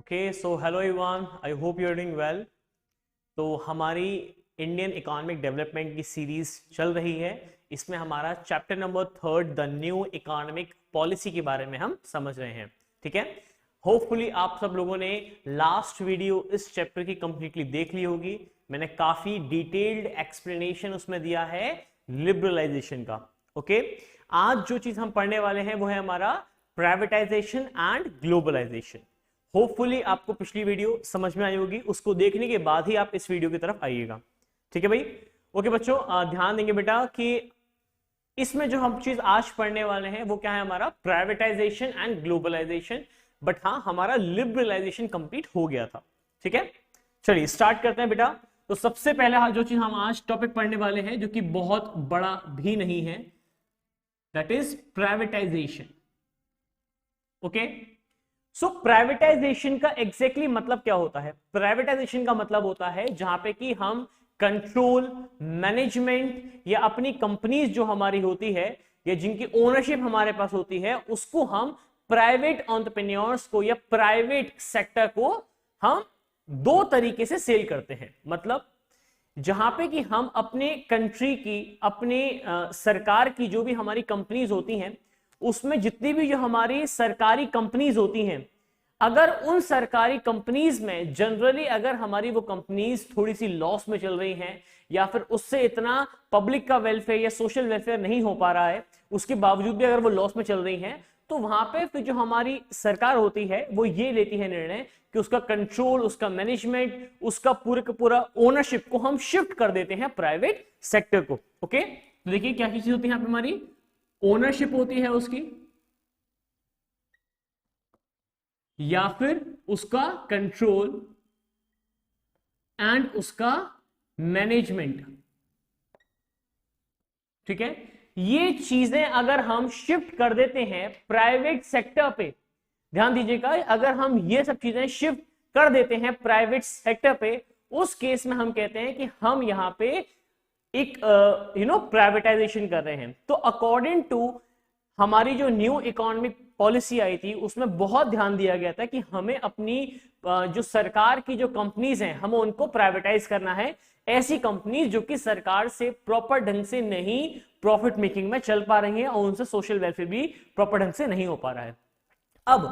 Okay so hello everyone, I hope you are doing well. तो हमारी Indian economic development की series चल रही है। इसमें हमारा chapter number 3 the new economic policy के बारे में हम समझ रहे हैं। ठीक है, होपफुली आप सब लोगों ने लास्ट वीडियो इस चैप्टर की कंप्लीटली देख ली होगी। मैंने काफी डिटेल्ड एक्सप्लेनेशन उसमें दिया है लिबरलाइजेशन का। ओके, आज जो चीज हम पढ़ने वाले हैं वो है हमारा प्राइवेटाइजेशन एंड ग्लोबलाइजेशन। होपफुली आपको पिछली वीडियो समझ में आई होगी, उसको देखने के बाद ही आप इस वीडियो की तरफ आइएगा। ठीक है भाई। ओके बच्चों, ध्यान देंगे बेटा कि इसमें जो हम चीज आज पढ़ने वाले हैं वो क्या है, हमारा प्राइवेटाइजेशन एंड ग्लोबलाइजेशन। बट हाँ, हमारा लिबरलाइजेशन कंप्लीट हो गया था। ठीक है, चलिए स्टार्ट करते हैं बेटा। तो सबसे पहला जो चीज हम आज टॉपिक पढ़ने वाले हैं, जो कि बहुत बड़ा भी नहीं है, that is privatisation. Okay, so privatisation का एग्जैक्टली मतलब क्या होता है? प्राइवेटाइजेशन का मतलब होता है जहां पे कि हम कंट्रोल, मैनेजमेंट या अपनी कंपनीज जो हमारी होती है या जिनकी ओनरशिप हमारे पास होती है, उसको हम प्राइवेट एंटरप्रेन्योर्स को या प्राइवेट सेक्टर को हम दो तरीके से सेल करते हैं। मतलब जहां पे कि हम अपने कंट्री की, अपने सरकार की जो भी हमारी कंपनीज होती हैं, उसमें जितनी भी जो हमारी सरकारी कंपनीज होती हैं, अगर उन सरकारी कंपनीज में जनरली अगर हमारी वो कंपनीज थोड़ी सी लॉस में चल रही हैं या फिर उससे इतना पब्लिक का वेलफेयर या सोशल वेलफेयर नहीं हो पा रहा है, उसके बावजूद भी अगर वो लॉस में चल रही हैं, तो वहां पे फिर जो हमारी सरकार होती है वो ये लेती है निर्णय कि उसका कंट्रोल, उसका मैनेजमेंट, उसका पूरे का पूरा ओनरशिप को हम शिफ्ट कर देते हैं प्राइवेट सेक्टर को। ओके, तो देखिए क्या चीज होती है यहाँ पे, हमारी ओनरशिप होती है उसकी, या फिर उसका कंट्रोल एंड उसका मैनेजमेंट। ठीक है, ये चीजें अगर हम शिफ्ट कर देते हैं प्राइवेट सेक्टर पे, ध्यान दीजिएगा, अगर हम ये सब चीजें शिफ्ट कर देते हैं प्राइवेट सेक्टर पे, उस केस में हम कहते हैं कि हम यहां पे एक प्राइवेटाइजेशन कर रहे हैं। तो अकॉर्डिंग टू हमारी जो न्यू इकोनॉमिक पॉलिसी आई थी, उसमें बहुत ध्यान दिया गया था कि हमें अपनी जो सरकार की जो कंपनीज हैं, हमें उनको प्राइवेटाइज करना है। ऐसी कंपनीज जो कि सरकार से प्रॉपर ढंग से नहीं प्रॉफिट मेकिंग में चल पा रही हैं और उनसे सोशल वेलफेयर भी प्रॉपर ढंग से नहीं हो पा रहा है। अब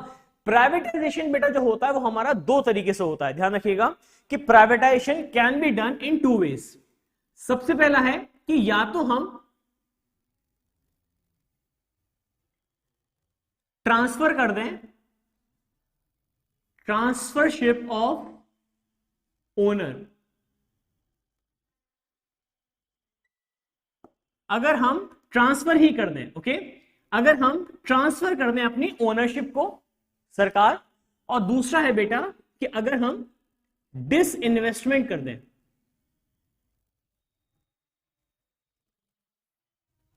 प्राइवेटाइजेशन बेटा जो होता है वो हमारा दो तरीके से होता है। ध्यान रखिएगा कि privatisation can be done in two ways. सबसे पहला है कि या तो हम ट्रांसफर कर दें, ट्रांसफरशिप ऑफ ओनर। अगर हम ट्रांसफर ही कर दें, ओके, अगर हम ट्रांसफर कर दें अपनी ओनरशिप को सरकार, और दूसरा है बेटा कि अगर हम डिसइन्वेस्टमेंट कर दें।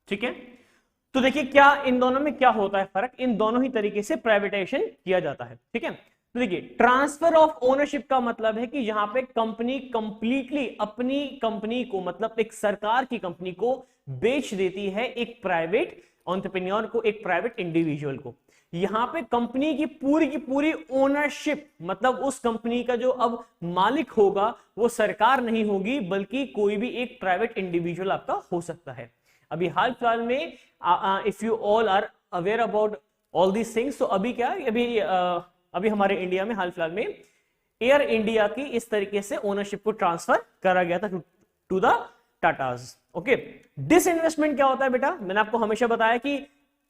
ठीक है, तो देखिए क्या इन दोनों में क्या होता है फर्क, इन दोनों ही तरीके से प्राइवेटाइजेशन किया जाता है। ठीक है, तो देखिए ट्रांसफर ऑफ ओनरशिप का मतलब है कि जहां पे कंपनी कंप्लीटली अपनी कंपनी को, मतलब एक सरकार की कंपनी को बेच देती है एक प्राइवेट एंटरप्रेन्योर को, एक प्राइवेट इंडिविजुअल को। यहां पे कंपनी की पूरी ओनरशिप, मतलब उस कंपनी का जो अब मालिक होगा वो सरकार नहीं होगी, बल्कि कोई भी एक प्राइवेट इंडिविजुअल आपका हो सकता है। अभी हाल फिलहाल में if you all are aware about all these things, तो अभी क्या, अभी हमारे इंडिया में हाल फिलहाल में एयर इंडिया की इस तरीके से ओनरशिप को ट्रांसफर करा गया था to the Tatas. Okay, disinvestment क्या होता है बेटा? मैंने आपको हमेशा बताया कि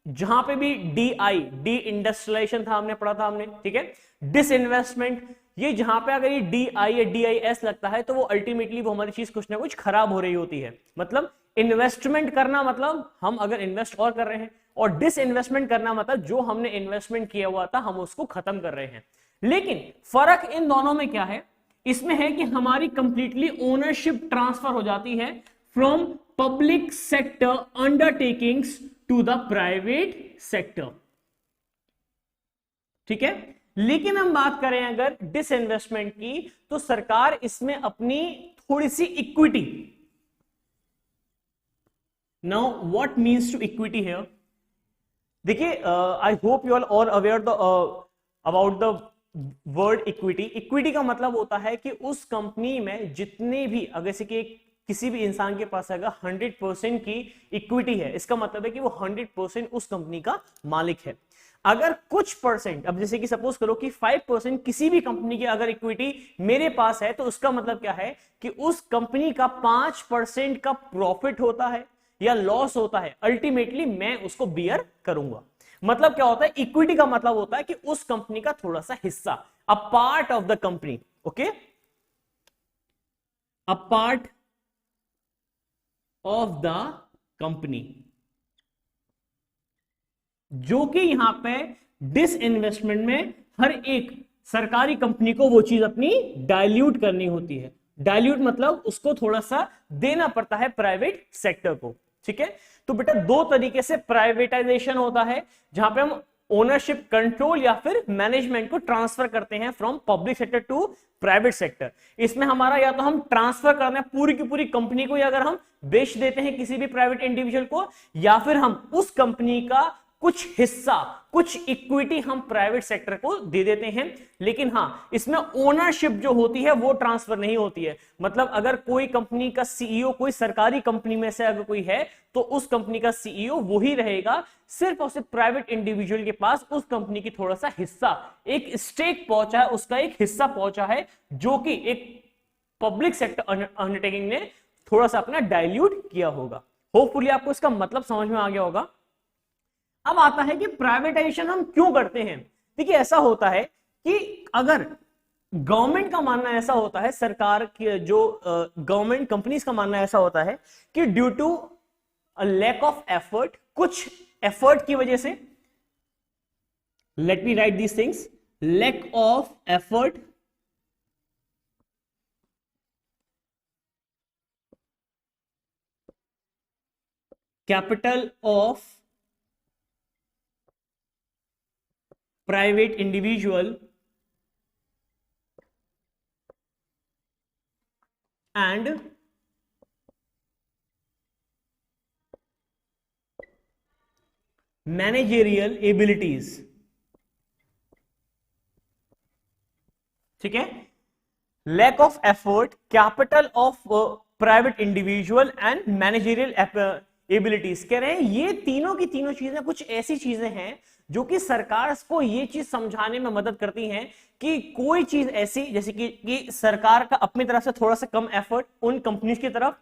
जहां पे भी डी इंडस्ट्रियलाइजेशन था, हमने पढ़ा था हमने। ठीक है, डिसइन्वेस्टमेंट, ये जहां पे अगर ये DI या DIS लगता है तो वो अल्टीमेटली वो हमारी चीज कुछ ना कुछ खराब हो रही होती है। मतलब इन्वेस्टमेंट करना मतलब हम अगर इन्वेस्ट और कर रहे हैं, और डिसइन्वेस्टमेंट करना मतलब जो हमने इन्वेस्टमेंट किया हुआ था हम उसको खत्म कर रहे हैं। लेकिन फर्क इन दोनों में क्या है? इसमें है कि हमारी कंप्लीटली ओनरशिप ट्रांसफर हो जाती है from public sector undertakings to the private sector. ठीक है, लेकिन हम बात करें अगर डिसइन्वेस्टमेंट की, तो सरकार इसमें अपनी थोड़ी सी equity, now what means to equity here, देखिए I hope you are all aware about the word equity, equity का मतलब होता है कि उस कंपनी में जितने भी, अगर जैसे कि किसी भी इंसान के पास अगर 100% की इक्विटी है, इसका मतलब है कि वो 100% उस कंपनी का मालिक है। अगर कुछ परसेंट, अब जैसे कि सपोज करो कि 5% किसी भी कंपनी की अगर इक्विटी मेरे पास है, तो उसका मतलब क्या है कि उस कंपनी का 5% का प्रॉफिट होता है या लॉस होता है, अल्टीमेटली मैं उसको बियर करूंगा। मतलब क्या होता है, इक्विटी का मतलब होता है कि उस कंपनी का थोड़ा सा हिस्सा, a part of the company, okay, a part of the company, जो कि यहां पे डिसइन्वेस्टमेंट में हर एक सरकारी कंपनी को वो चीज अपनी डाइल्यूट करनी होती है। डाइल्यूट मतलब उसको थोड़ा सा देना पड़ता है प्राइवेट सेक्टर को, ठीक है। तो बेटा दो तरीके से प्राइवेटाइजेशन होता है, जहां पे हम ओनरशिप, कंट्रोल या फिर मैनेजमेंट को ट्रांसफर करते हैं from public sector to private sector. इसमें हमारा या तो हम ट्रांसफर करना है पूरी की पूरी कंपनी को, या अगर हम बेच देते हैं किसी भी प्राइवेट इंडिविजुअल को, या फिर हम उस कंपनी का कुछ हिस्सा, कुछ इक्विटी हम प्राइवेट सेक्टर को दे देते हैं। लेकिन हां, इसमें ओनरशिप जो होती है वो ट्रांसफर नहीं होती है। मतलब अगर कोई कंपनी का सीईओ कोई सरकारी कंपनी में से अगर कोई है, तो उस कंपनी का सीईओ वही रहेगा, सिर्फ और सिर्फ प्राइवेट इंडिविजुअल के पास उस कंपनी की थोड़ा सा हिस्सा, एक स्टेक पहुंचा है, उसका एक हिस्सा पहुंचा है, जो कि एक पब्लिक सेक्टर अंडरटेकिंग ने थोड़ा सा अपना डाइल्यूट किया होगा। होपफुली आपको इसका मतलब समझ में आ गया होगा। अब आता है कि प्राइवेटाइजेशन हम क्यों करते हैं। देखिए ऐसा होता है कि अगर गवर्नमेंट का मानना ऐसा होता है, सरकार की जो गवर्नमेंट कंपनीज का मानना ऐसा होता है कि due to lack of effort, कुछ एफर्ट की वजह से, let me write these things, lack of effort, capital of private individual and managerial abilities, ठीक है। Lack of effort, capital of private individual and managerial abilities, कह रहे हैं ये तीनों की तीनों चीजें कुछ ऐसी चीजें हैं जो कि सरकार को ये चीज समझाने में मदद करती हैं कि कोई चीज ऐसी, जैसे कि सरकार का अपनी तरफ से थोड़ा सा कम एफर्ट उन कंपनीज की तरफ,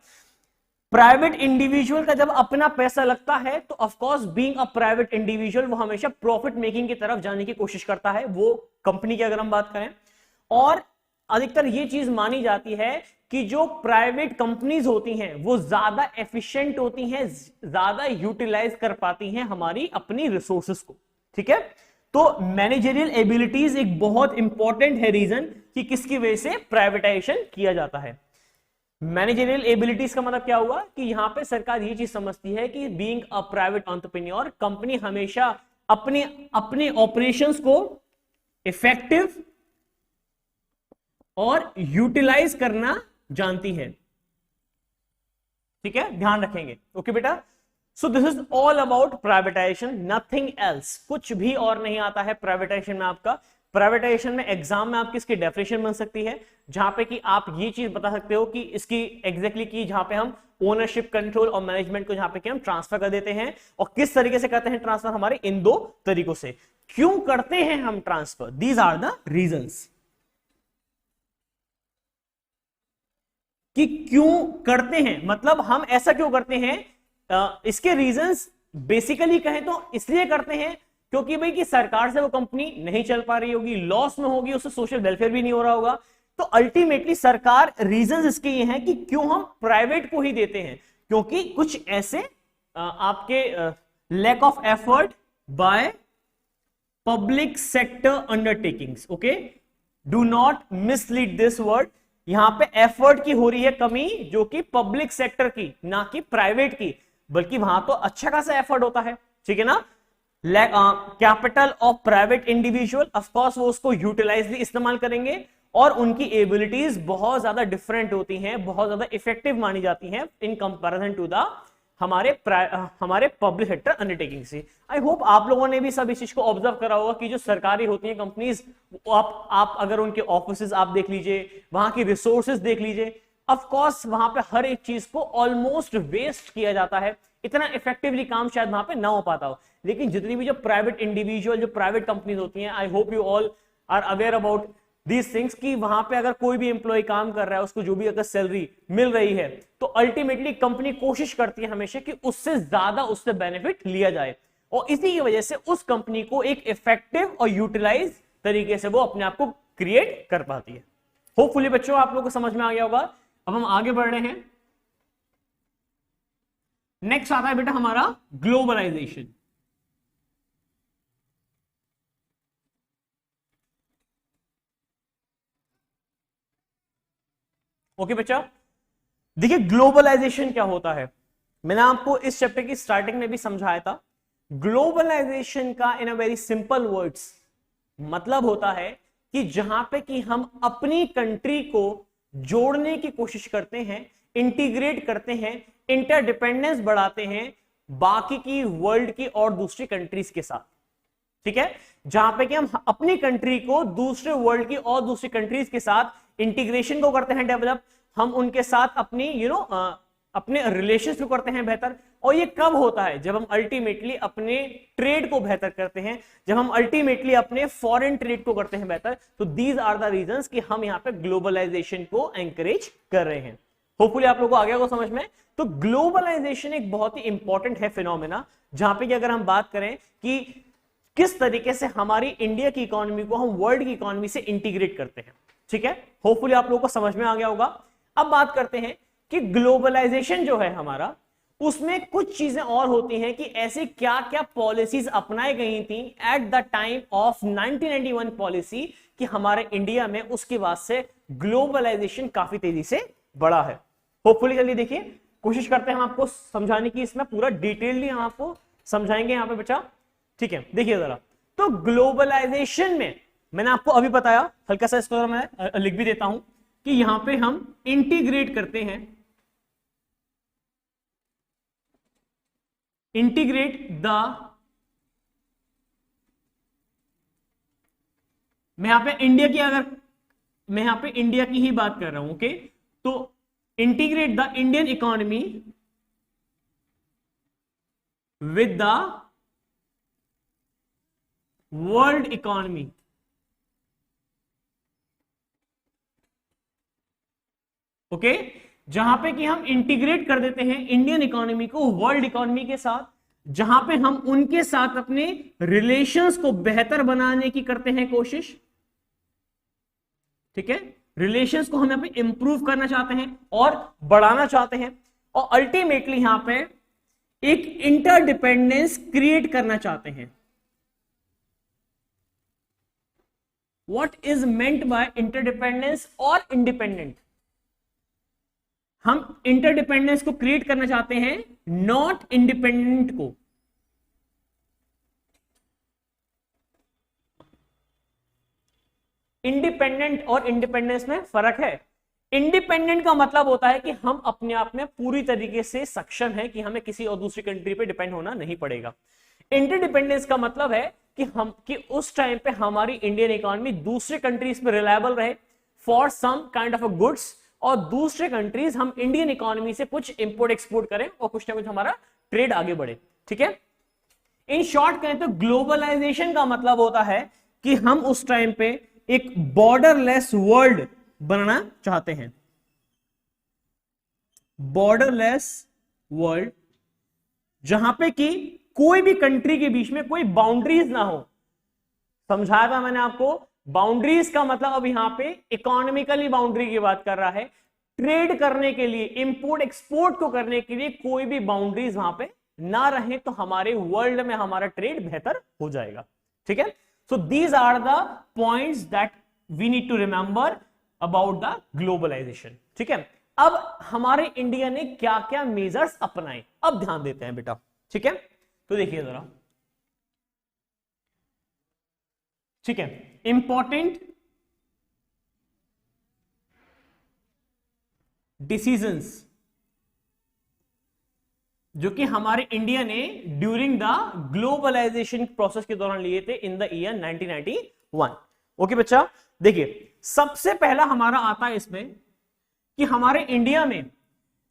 प्राइवेट इंडिविजुअल का जब अपना पैसा लगता है तो of course being a private individual वो हमेशा प्रॉफिट मेकिंग की तरफ जाने की कोशिश करता है, वो कंपनी की अगर हम बात करें। और अधिकतर ये चीज मानी जाती है कि जो प्राइवेट कंपनीज होती हैं वो ज्यादा एफिशिएंट होती हैं, ज्यादा यूटिलाइज कर पाती हैं हमारी अपनी रिसोर्सेस को, ठीक है। तो मैनेजरियल एबिलिटीज एक बहुत इंपॉर्टेंट है रीजन कि किसकी वजह से प्राइवेटाइजेशन किया जाता है। मैनेजरियल एबिलिटीज का मतलब क्या हुआ कि यहां पे सरकार ये चीज समझती है कि being a private entrepreneur, company हमेशा अपने ऑपरेशंस को इफेक्टिव और यूटिलाइज करना जानती है, ठीक है, ध्यान रखेंगे। ओके बेटा, so this is all about privatisation, nothing else, कुछ भी और नहीं आता है प्राइवेटाइजेशन में आपका। प्राइवेटाइजेशन में एग्जाम में आपकी इसकी डेफिनेशन बन सकती है, जहां पे कि आप ये चीज बता सकते हो कि इसकी एग्जैक्टली की जहां पे हम ओनरशिप, कंट्रोल और मैनेजमेंट को जहां पे कि हम ट्रांसफर कर देते हैं, और किस तरीके से करते हैं ट्रांसफर, हमारे इन दो तरीकों से। क्यों करते हैं हम transfer, these are the reasons, कि क्यों करते हैं, मतलब हम ऐसा क्यों करते हैं। इसके रीजंस बेसिकली कहें तो इसलिए करते हैं क्योंकि भाई कि सरकार से वो कंपनी नहीं चल पा रही होगी, लॉस में होगी, उससे सोशल वेलफेयर भी नहीं हो रहा होगा। तो अल्टीमेटली सरकार रीजंस इसके ये हैं कि क्यों हम प्राइवेट को ही देते हैं, क्योंकि कुछ ऐसे आपके lack of effort by public sector undertakings, okay, do not mislead this word. यहां पे एफर्ट की हो रही है कमी, जो कि पब्लिक सेक्टर की, ना कि प्राइवेट की, बल्कि वहां तो अच्छा खासा एफर्ट होता है, ठीक है ना। Capital of private individual, of course वो उसको यूटिलाइजली इस्तेमाल करेंगे, और उनकी एबिलिटीज बहुत ज्यादा डिफरेंट होती हैं, बहुत ज्यादा इफेक्टिव मानी जाती हैं इन कंपैरिजन टू द हमारे पब्लिक सेक्टर अंडरटेकिंग से। आई होप आप लोगों ने भी सब इस चीज को ऑब्जर्व करा होगा कि जो सरकारी होती हैं कंपनीज, आप अगर उनके ऑफिसेज आप देख लीजिए, वहां की रिसोर्सेज देख लीजिए, ऑफ कोर्स वहां पे हर एक चीज को ऑलमोस्ट वेस्ट किया जाता है, इतना इफेक्टिवली काम शायद वहां पे ना हो पाता हो। लेकिन जितनी भी जो प्राइवेट इंडिविजुअल, जो प्राइवेट कंपनीज होती हैं, I hope you all are aware about these things, कि वहां पे अगर कोई भी एम्प्लॉय काम कर रहा है, उसको जो भी अगर सैलरी मिल रही है, तो अल्टीमेटली कंपनी कोशिश करती है हमेशा कि उससे ज्यादा उससे बेनिफिट लिया जाए, और इसी की वजह से उस कंपनी को एक इफेक्टिव और यूटिलाइज तरीके से वो अपने आप को क्रिएट कर पाती है। होपफुली बच्चों आप लोगों को समझ में आ गया होगा। अब हम आगे बढ़ रहे हैं। नेक्स्ट आता है बेटा हमारा ग्लोबलाइजेशन। ओके बच्चा, देखिए ग्लोबलाइजेशन क्या होता है, मैंने आपको इस चैप्टर की स्टार्टिंग में भी समझाया था। ग्लोबलाइजेशन का इन अ वेरी सिंपल वर्ड्स मतलब होता है कि जहां पे कि हम अपनी कंट्री को जोड़ने की कोशिश करते हैं, इंटीग्रेट करते हैं, इंटरडिपेंडेंस बढ़ाते हैं बाकी की वर्ल्ड की और दूसरी कंट्रीज के साथ। ठीक है, जहां पे कि हम अपनी कंट्री को दूसरे वर्ल्ड की और दूसरी कंट्रीज के साथ इंटीग्रेशन को करते हैं डेवलप, हम उनके साथ अपनी अपने रिलेशंस को करते हैं बेहतर। और ये कब होता है? जब हम अल्टीमेटली अपने ट्रेड को बेहतर करते हैं, जब हम अल्टीमेटली अपने फॉरेन ट्रेड को करते हैं बेहतर। तो दीज आर द रीजंस कि हम यहां पे ग्लोबलाइजेशन को एंकरेज कर रहे हैं। होपफुली आप लोगों को आ गया होगा समझ में। तो ग्लोबलाइजेशन एक बहुत ही इंपॉर्टेंट है फिनोमेना, जहां पे कि अगर हम बात करें कि किस तरीके से हमारी इंडिया की इकोनॉमी को हम वर्ल्ड की इकोनॉमी से इंटीग्रेट करते हैं। ठीक है, होपफुली आप लोगों को समझ में आ गया होगा। अब बात करते हैं कि ग्लोबलाइजेशन जो है हमारा, उसमें कुछ चीजें और होती हैं कि ऐसी क्या क्या पॉलिसीज अपनाई गई थी at the time of 1991 policy, कि हमारे इंडिया में उसके बाद से ग्लोबलाइजेशन काफी तेजी से बढ़ा है। होपफुली जल्दी देखिए, कोशिश करते हैं हम आपको समझाने की, इसमें पूरा डिटेलली हम आपको समझाएंगे यहां पे बच्चा। ठीक है, देखिए जरा। तो ग्लोबलाइजेशन में मैंने आपको अभी बताया, हल्का सा इसको मैं लिख भी देता हूं कि यहां पे हम इंटीग्रेट करते हैं, इंटीग्रेट द, मैं यहां पे इंडिया की, अगर मैं यहां पे इंडिया की ही बात कर रहा हूं, ओके, तो integrate the Indian economy with the world economy. Okay, जहां पे कि हम इंटीग्रेट कर देते हैं इंडियन इकोनॉमी को वर्ल्ड इकोनॉमी के साथ, जहां पे हम उनके साथ अपने रिलेशंस को बेहतर बनाने की करते हैं कोशिश। ठीक है, रिलेशंस को हम यहां पे इंप्रूव करना चाहते हैं और बढ़ाना चाहते हैं, और अल्टीमेटली यहां पे एक इंटरडिपेंडेंस क्रिएट करना चाहते हैं। What is meant by interdependence और इंडिपेंडेंट? हम इंटरडिपेंडेंस को क्रिएट करना चाहते हैं, नॉट इंडिपेंडेंट को। इंडिपेंडेंट और इंडिपेंडेंस में फर्क है। इंडिपेंडेंट का मतलब होता है कि हम अपने आप में पूरी तरीके से सक्षम हैं कि हमें किसी और दूसरी कंट्री पे डिपेंड होना नहीं पड़ेगा। इंटरडिपेंडेंस का मतलब है कि उस टाइम पे हमारी इंडियन इकोनॉमी दूसरे कंट्रीज पे रिलायबल रहे for some kind of a goods, और दूसरे कंट्रीज हम इंडियन इकोनॉमी से कुछ इंपोर्ट एक्सपोर्ट करें और कुछ ना कुछ हमारा ट्रेड आगे बढ़े। ठीक है, इन शॉर्ट कहें तो ग्लोबलाइजेशन का मतलब होता है कि हम उस टाइम पे एक बॉर्डरलेस वर्ल्ड बनाना चाहते हैं। बॉर्डरलेस वर्ल्ड, जहां पे कि कोई भी कंट्री के बीच में कोई बाउंड्रीज ना हो। समझाया था मैंने आपको, बाउंड्रीज का मतलब अब यहां पे इकोनॉमिकली बाउंड्री की बात कर रहा है। ट्रेड करने के लिए, इंपोर्ट एक्सपोर्ट को करने के लिए कोई भी बाउंड्रीज वहां पे ना रहे, तो हमारे वर्ल्ड में हमारा ट्रेड बेहतर हो जाएगा। ठीक है, so these are the points that we need to remember about the globalisation. ठीक है, अब हमारे इंडिया ने क्या क्या मेजर्स अपनाए, अब ध्यान देते हैं बेटा। ठीक है, तो देखिए जरा। ठीक है, इंपॉर्टेंट डिसीजंस जो कि हमारे इंडिया ने ड्यूरिंग द ग्लोबलाइजेशन प्रोसेस के दौरान लिए थे इन द ईयर 1991। ओके बच्चा, देखिए सबसे पहला हमारा आता है इसमें कि हमारे इंडिया में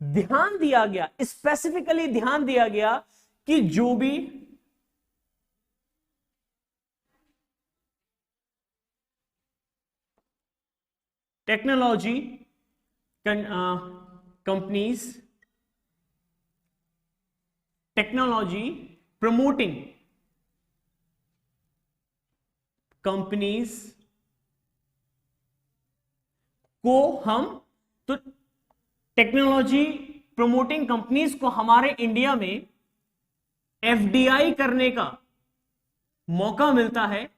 ध्यान दिया गया, स्पेसिफिकली ध्यान दिया गया कि जो भी technology companies, technology promoting companies को हम, तो टेक्नोलॉजी प्रमोटिंग कंपनीज को हमारे इंडिया में एफडीआई करने का मौका मिलता है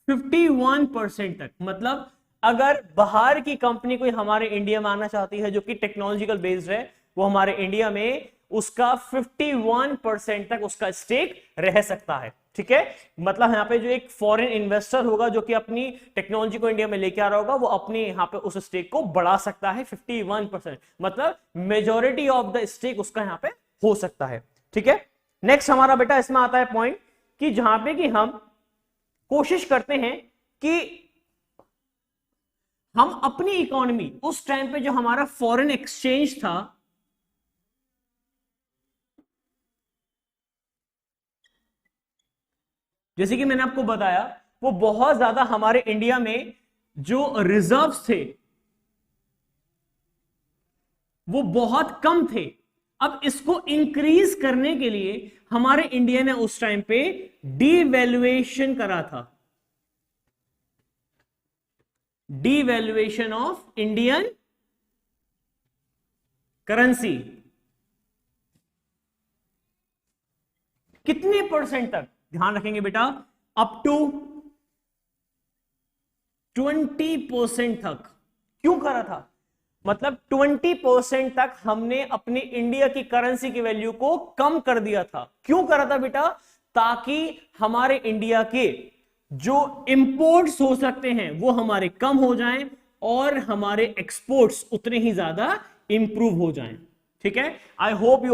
51% तक। मतलब अगर बाहर की कंपनी कोई हमारे इंडिया में आना चाहती है जो कि टेक्नोलॉजिकल बेस्ड है, वो हमारे इंडिया में उसका 51% तक उसका स्टेक रह सकता है। ठीक है, मतलब यहाँ पे जो एक फॉरेन इन्वेस्टर होगा जो कि अपनी टेक्नोलॉजी को इंडिया में लेके आ रहा होगा, वो अपने यहाँ पे उस स्टेक को बढ़ा सकता है 51%, मतलब मेजॉरिटी ऑफ द स्टेक उसका यहाँ पे हो सकता है। ठीक है, नेक्स्ट हमारा बेटा इसमें आता है पॉइंट कि जहां पे कि हम कोशिश करते हैं कि हम अपनी इकोनॉमी, उस टाइम पे जो हमारा फॉरेन एक्सचेंज था, जैसे कि मैंने आपको बताया, वो बहुत ज्यादा हमारे इंडिया में जो रिजर्व्स थे वो बहुत कम थे। अब इसको इंक्रीज करने के लिए हमारे इंडिया ने उस टाइम पे डीवैल्यूएशन करा था, डीवैल्यूएशन ऑफ इंडियन करेंसी। कितने परसेंट तक, ध्यान रखेंगे बेटा, अप टू 20% तक। क्यों करा था? मतलब 20% तक हमने अपनी इंडिया की करेंसी की वैल्यू को कम कर दिया था। क्यों करा था बेटा? ताकि हमारे इंडिया के जो इंपोर्ट्स हो सकते हैं वो हमारे कम हो जाएं और हमारे एक्सपोर्ट्स उतने ही ज्यादा इंप्रूव हो जाएं। ठीक है, I hope you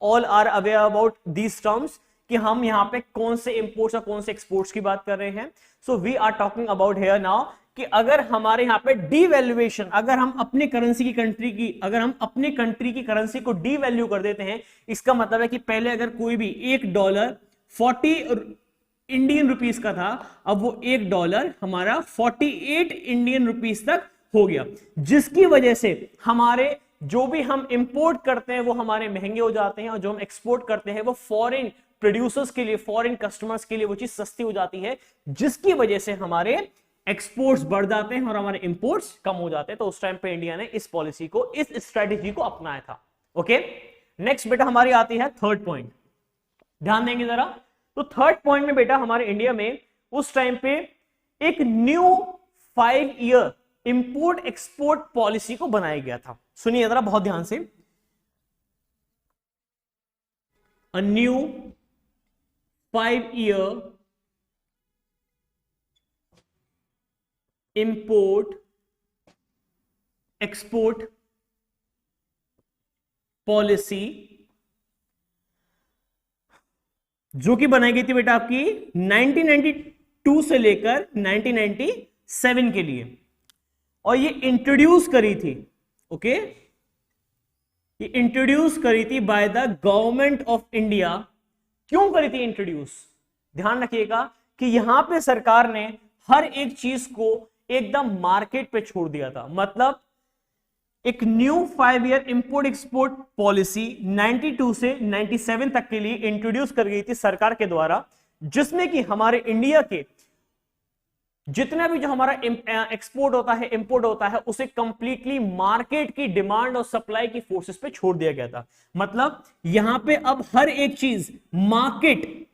all are aware about these terms कि हम यहां पे कौन से इंपोर्ट्स और कौन से एक्सपोर्ट्स की बात कर रहे हैं। So we are talking about here now कि अगर हमारे यहाँ पे डीवैल्यूएशन, अगर हम अपने करेंसी की कंट्री की, अगर हम अपने कंट्री की करेंसी को डीवैल्यू कर देते हैं, इसका मतलब है कि पहले अगर कोई भी $1 40 इंडियन रुपीस का था, अब वो $1 हमारा 48 इंडियन रुपीस तक हो गया, जिसकी वजह से हमारे जो भी हम इंपोर्ट करते हैं वो हमारे महंगे हो जाते हैं और जो हम एक्सपोर्ट करते हैं वो फॉरेन प्रोड्यूसर्स के लिए, फॉरेन कस्टमर्स के लिए वो चीज सस्ती हो जाती है, जिसकी वजह से हमारे एक्सपोर्ट्स बढ़ जाते हैं और हमारे इंपोर्ट्स कम हो जाते हैं। तो उस टाइम पे इंडिया ने इस पॉलिसी को, इस स्ट्रेटेजी को अपनाया था। ओके, नेक्स्ट बेटा हमारी आती है थर्ड पॉइंट, ध्यान देंगे जरा। तो थर्ड पॉइंट में बेटा हमारे इंडिया में उस टाइम पे एक new 5 year import export policy को बनाया गया था। सुनिए जरा बहुत ध्यान से, a new 5 year import export policy जो कि बनाई गई थी बेटा आपकी 1992 से लेकर 1997 के लिए, और ये इंट्रोड्यूस करी थी, ओके, ये इंट्रोड्यूस करी थी by the government of India. क्यों करी थी इंट्रोड्यूस? ध्यान रखिएगा कि यहां पे सरकार ने हर एक चीज को एकदम मार्केट पे छोड़ दिया था। मतलब एक new 5 year import export policy 92 से 97 तक के लिए इंट्रोड्यूस कर गई थी सरकार के द्वारा, जिसमें कि हमारे इंडिया के जितना भी जो हमारा एक्सपोर्ट होता है, इंपोर्ट होता है, उसे कंप्लीटली मार्केट की डिमांड और सप्लाई की फोर्सेस पे छोड़ दिया गया था। मतलब यहां पे अब हर एक चीज मार्केट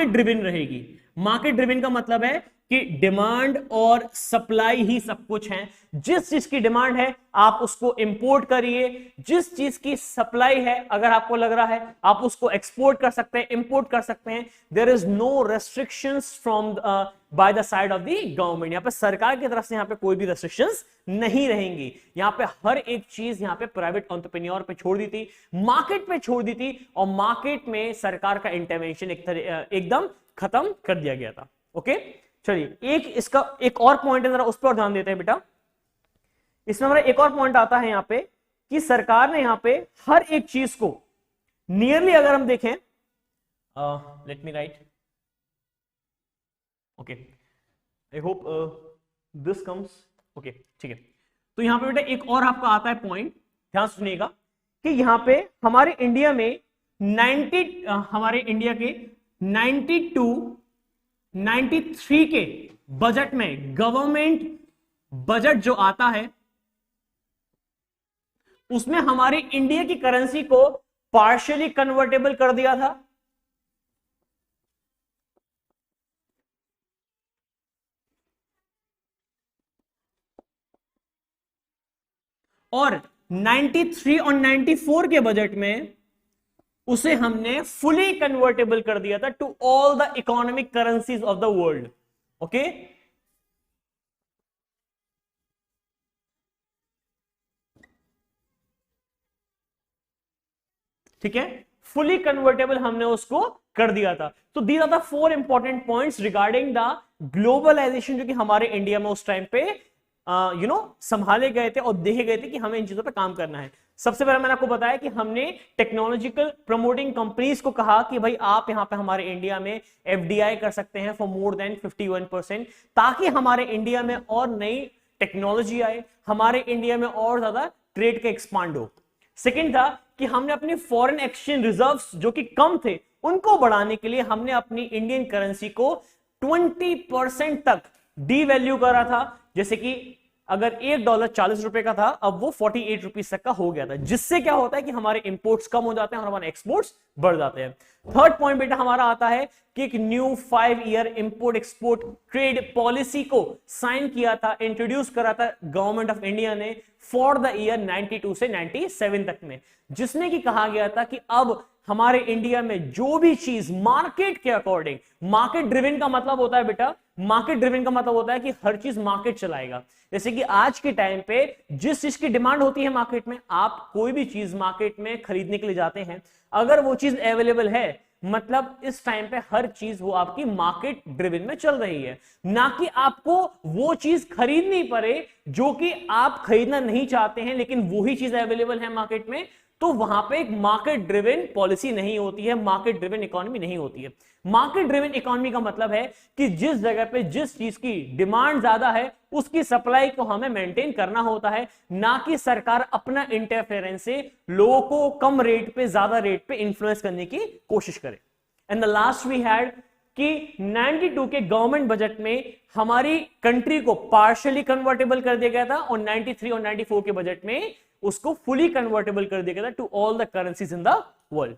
ड्रिवन रहेगी। मार्केट ड्रिवन का मतलब है कि डिमांड और सप्लाई ही सब कुछ है। जिस चीज की डिमांड है आप उसको इंपोर्ट करिए, जिस चीज की सप्लाई है अगर आपको लग रहा है आप उसको एक्सपोर्ट कर सकते हैं, इंपोर्ट कर सकते हैं। There is no restrictions from by the side of the government. यहां पे सरकार की तरफ से यहां पे कोई भी रेस्ट्रिक्शंस नहीं रहेंगी। यहां पे हर एक चीज यहां पे प्राइवेट एंटरप्रेन्योर पे छोड़ दी थी, मार्केट पे छोड़ दी थी, और मार्केट में सरकार का इंटरवेंशन एकदम खत्म कर दिया गया था। ओके, चलिए एक इसका एक और पॉइंट है, जरा उस पर ध्यान देते हैं बेटा। इसमें हमारा एक और पॉइंट आता है यहां पे कि सरकार ने यहां पे हर एक चीज को नियरली अगर हम देखें, late me right, okay, I hope this comes, okay ठीक है। तो यहां पे बेटा एक और आपका आता है पॉइंट, ध्यान सुनिएगा कि यहां पे हमारे इंडिया में 90 हमारे इंडिया के 92 93 के बजट में गवर्नमेंट बजट जो आता है उसमें हमारी इंडिया की करेंसी को पार्शियली कन्वर्टेबल कर दिया था, और 93 और 94 के बजट में उसे हमने फुली कन्वर्टेबल कर दिया था to all the economic currencies of the world. Okay, ठीक है, फुली कन्वर्टेबल हमने उसको कर दिया था। तो these are the 4 important points regarding the globalisation जो कि हमारे इंडिया में उस टाइम पे संभाले गए थे और देखे गए थे कि हमें इन चीजों पे काम करना है। सबसे पहले मैंने आपको बताया कि हमने टेक्नोलॉजिकल प्रमोटिंग कंपनीज को कहा कि भाई आप यहां पे हमारे इंडिया में एफडीआई कर सकते हैं फॉर मोर देन 51%, ताकि हमारे इंडिया में और नई टेक्नोलॉजी आए, हमारे इंडिया में और ज्यादा ट्रेड का एक्सपांड हो। सेकेंड था कि हमने अपनी फॉरेन एक्सचेंज रिजर्व्स जो कि कम थे उनको बढ़ाने के लिए हमने अपनी इंडियन करेंसी को 20% तक डीवैल्यू करा था। जैसे कि अगर $1 40 रुपए का था, अब वो 48 रुपीज तक का हो गया था, जिससे क्या होता है कि हमारे इंपोर्ट्स कम हो जाते हैं और हमारे एक्सपोर्ट्स बढ़ जाते हैं। थर्ड पॉइंट बेटा हमारा आता है कि एक new 5 year import export trade policy को साइन किया था, इंट्रोड्यूस करा था गवर्नमेंट ऑफ इंडिया ने फॉर द ईयर 92 से 97 तक में, जिसमें कि कहा गया था कि अब हमारे इंडिया में जो भी चीज मार्केट के अकॉर्डिंग, मार्केट ड्रिवन का मतलब होता है बेटा, मार्केट ड्रिवन का मतलब होता है कि हर चीज मार्केट चलाएगा। जैसे कि आज के टाइम पे जिस चीज की डिमांड होती है मार्केट में, आप कोई भी चीज मार्केट में खरीदने के लिए जाते हैं, अगर वो चीज अवेलेबल है मतलब इस टाइम पे हर चीज वो आपकी मार्केट ड्रिवन में चल रही है, ना कि आपको वो चीज खरीदनी पड़े जो कि आप खरीदना नहीं चाहते हैं लेकिन वही चीज अवेलेबल है मार्केट में। तो वहां पे एक मार्केट ड्रिवन पॉलिसी नहीं होती है, मार्केट ड्रिवन इकोनॉमी नहीं होती है। मार्केट ड्रिवन इकोनॉमी का मतलब है कि जिस जगह पे जिस चीज की डिमांड ज्यादा है उसकी सप्लाई को हमें मेंटेन करना होता है, ना कि सरकार अपना इंटरफेरेंस से लोगों को कम रेट पे ज्यादा रेट पे इंफ्लुएंस करने की कोशिश करे। And the last we had कि 92 के गवर्नमेंट बजट में हमारी कंट्री को पार्शियली कन्वर्टेबल कर दिया गया था और 93 और 94 के बजट में उसको फुली कन्वर्टेबल कर दिया गया था to all the currencies in the world.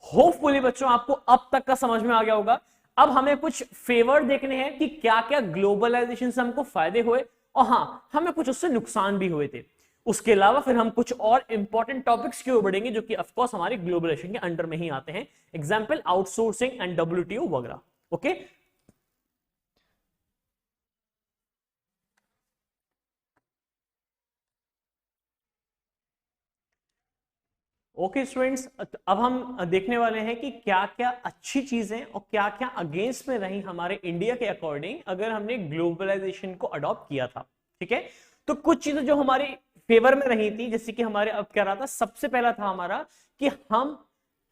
Hopefully बच्चों आपको अब तक का समझ में आ गया होगा। अब हमें कुछ फेवर देखने हैं कि क्या क्या ग्लोबलाइजेशन से हमको फायदे हुए और हां हमें कुछ उससे नुकसान भी हुए थे। उसके अलावा फिर हम कुछ और इंपॉर्टेंट टॉपिक्स की ओर बढ़ेंगे जो कि ऑफ कोर्स हमारे ग्लोबलाइजेशन के अंडर में ही आते हैं, एग्जांपल आउटसोर्सिंग एंड डब्ल्यूटीओ वगैरह। ओके, ओके स्टूडेंट्स, अब हम देखने वाले हैं कि क्या क्या अच्छी चीजें और क्या क्या अगेंस्ट में रही हमारे इंडिया के अकॉर्डिंग अगर हमने ग्लोबलाइजेशन को अडॉप्ट किया था। ठीक है, तो कुछ चीजें जो हमारे फेवर में रही थी, जैसे कि हमारे अब क्या रहा था, सबसे पहला था हमारा कि हम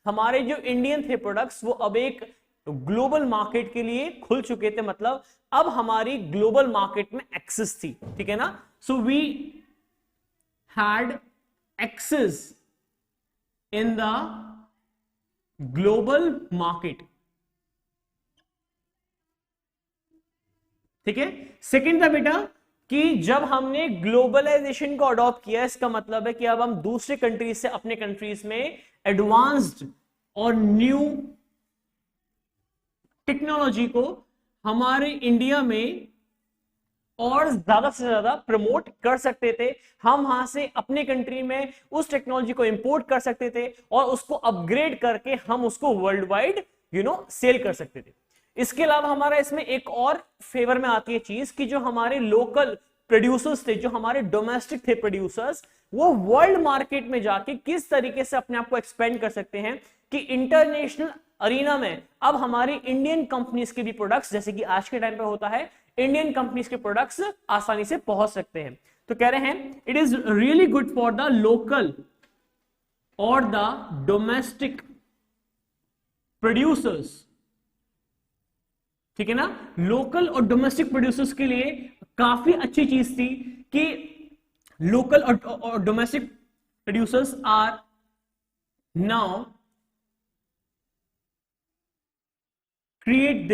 हमारे जो इंडियन थे प्रोडक्ट्स वो अब एक ग्लोबल मार्केट के लिए खुल चुके थे, मतलब अब हमारी ग्लोबल मार्केट में एक्सेस थी। ठीक है ना, so we had access in the global market। ठीक है, सेकंड था बेटा कि जब हमने ग्लोबलाइजेशन को अडॉप्ट किया, इसका मतलब है कि अब हम दूसरे कंट्रीज से अपने कंट्रीज में एडवांस्ड और न्यू टेक्नोलॉजी को हमारे इंडिया में और ज्यादा से ज्यादा प्रमोट कर सकते थे। हम वहां से अपने कंट्री में उस टेक्नोलॉजी को इंपोर्ट कर सकते थे और उसको अपग्रेड करके हम उसको वर्ल्ड वाइड सेल कर सकते थे। इसके अलावा हमारा इसमें एक और फेवर में आती है चीज कि जो हमारे लोकल प्रोड्यूसर्स थे, जो हमारे डोमेस्टिक थे प्रोड्यूसर्स, वो वर्ल्ड मार्केट में जाके किस तरीके से अपने आप को एक्सपेंड कर सकते हैं कि इंटरनेशनल अरीना में अब हमारी इंडियन कंपनीज के भी प्रोडक्ट्स, जैसे कि आज के टाइम पे होता है, इंडियन कंपनीज के प्रोडक्ट्स आसानी से पहुंच सकते हैं। तो कह रहे हैं it is really good for the local और द डोमेस्टिक प्रोड्यूसर्स, ठीक है ना। लोकल और डोमेस्टिक प्रोड्यूसर्स के लिए काफी अच्छी चीज थी कि लोकल और domestic producers are now create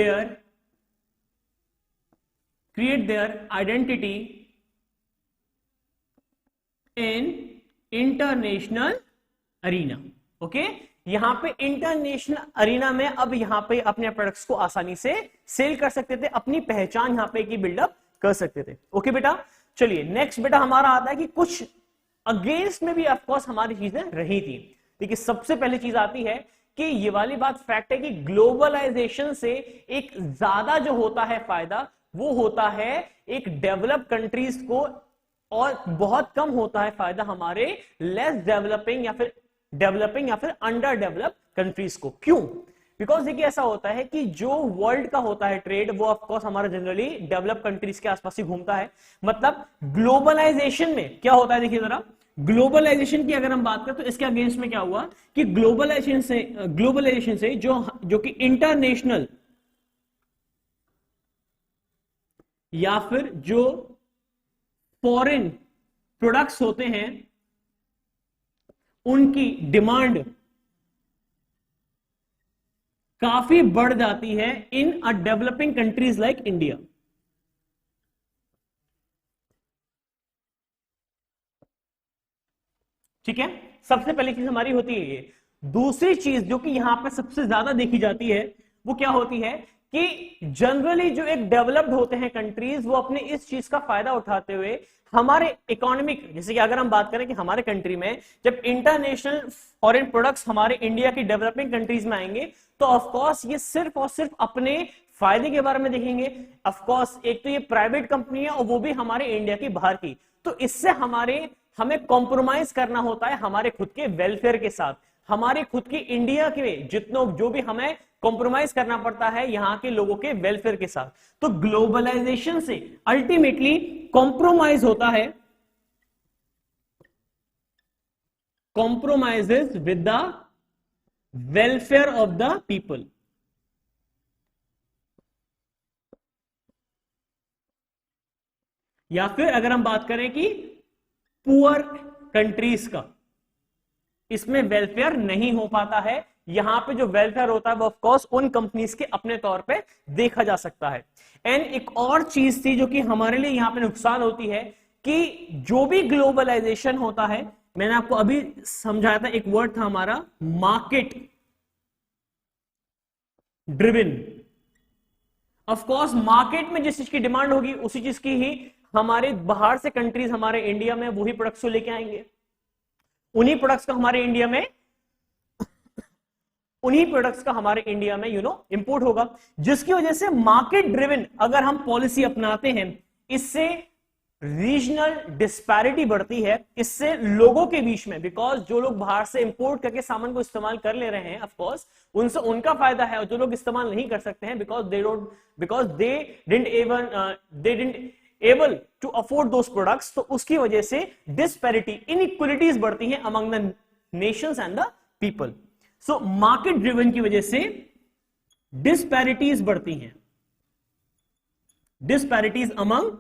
their identity in international arena। Okay, यहां पे इंटरनेशनल अरीना में अब यहां पे अपने प्रोडक्ट्स को आसानी से सेल कर सकते थे, अपनी पहचान यहां पे की बिल्डअप कर सकते थे। ओके बेटा, चलिए नेक्स्ट बेटा हमारा आता है कि कुछ अगेंस्ट में भी ऑफकोर्स हमारी चीजें रही थी। देखिए सबसे पहले चीज आती है कि ये वाली बात फैक्ट है कि ग्लोबलाइजेशन से एक ज्यादा जो होता है फायदा वो होता है एक डेवलप कंट्रीज को, और बहुत कम होता है फायदा हमारे लेस डेवलपिंग या फिर अंडर डेवलप कंट्रीज को। क्यों? बिकॉज देखिए ऐसा होता है कि जो वर्ल्ड का होता है ट्रेड वो ऑफकोर्स हमारा जनरली डेवलप कंट्रीज के आसपास ही घूमता है। मतलब ग्लोबलाइजेशन में क्या होता है, देखिए जरा, ग्लोबलाइजेशन की अगर हम बात करें तो इसके अगेंस्ट में क्या हुआ कि ग्लोबलाइजेशन से जो कि इंटरनेशनल या फिर जो फॉरेन प्रोडक्ट्स होते हैं उनकी डिमांड काफी बढ़ जाती है in a developing countries like India. ठीक है, सबसे पहली चीज हमारी होती है ये। दूसरी चीज जो कि यहां पर सबसे ज्यादा देखी जाती है वो क्या होती है कि जनरली जो एक डेवलप्ड होते हैं कंट्रीज वो अपने इस चीज का फायदा उठाते हुए हमारे इकोनॉमिक, जैसे कि अगर हम बात करें कि हमारे कंट्री में जब इंटरनेशनल फॉरेन प्रोडक्ट्स हमारे इंडिया की डेवलपिंग कंट्रीज में आएंगे तो ऑफकोर्स ये सिर्फ और सिर्फ अपने फायदे के बारे में देखेंगे। ऑफकोर्स एक तो ये प्राइवेट कंपनी है और वो भी हमारे इंडिया की बाहर की, तो इससे हमें कॉम्प्रोमाइज करना होता है हमारे खुद के वेलफेयर के साथ, हमारे खुद की इंडिया के जो भी हमें कॉम्प्रोमाइज करना पड़ता है यहां के लोगों के वेलफेयर के साथ। तो ग्लोबलाइजेशन से अल्टीमेटली कॉम्प्रोमाइज होता है, compromises with the welfare of the people. या फिर अगर हम बात करें कि पुअर कंट्रीज का, इसमें वेलफेयर नहीं हो पाता है। यहां पे जो वेलफेयर होता है वो ऑफ कोर्स उन कंपनीज के अपने तौर पे देखा जा सकता है। एंड एक और चीज थी जो कि हमारे लिए यहां पे नुकसान होती है कि जो भी ग्लोबलाइजेशन होता है, मैंने आपको अभी समझाया था, एक वर्ड था हमारा market driven. Of course market में जिस चीज की डिमांड होगी उसी चीज की ही हमारे बाहर से कंट्रीज हमारे इंडिया में वही प्रोडक्ट्स को लेके आएंगे, उन्हीं प्रोडक्ट्स का हमारे इंडिया में इंपोर्ट होगा, जिसकी वजह से मार्केट ड्रिवन अगर हम पॉलिसी अपनाते हैं इससे रीजनल डिस्पैरिटी बढ़ती है, इससे लोगों के बीच में, बिकॉज जो लोग बाहर से इंपोर्ट करके सामान को इस्तेमाल कर ले रहे हैं ऑफ कोर्स उनसे उनका फायदा है, और जो लोग इस्तेमाल नहीं कर सकते हैं because they didn't able to afford those products, तो उसकी वजह से डिस्पैरिटी, इनइक्वालिटीज बढ़ती हैं among the nations and the people. So market driven की वजह से डिस्पैरिटीज बढ़ती हैं, disparities among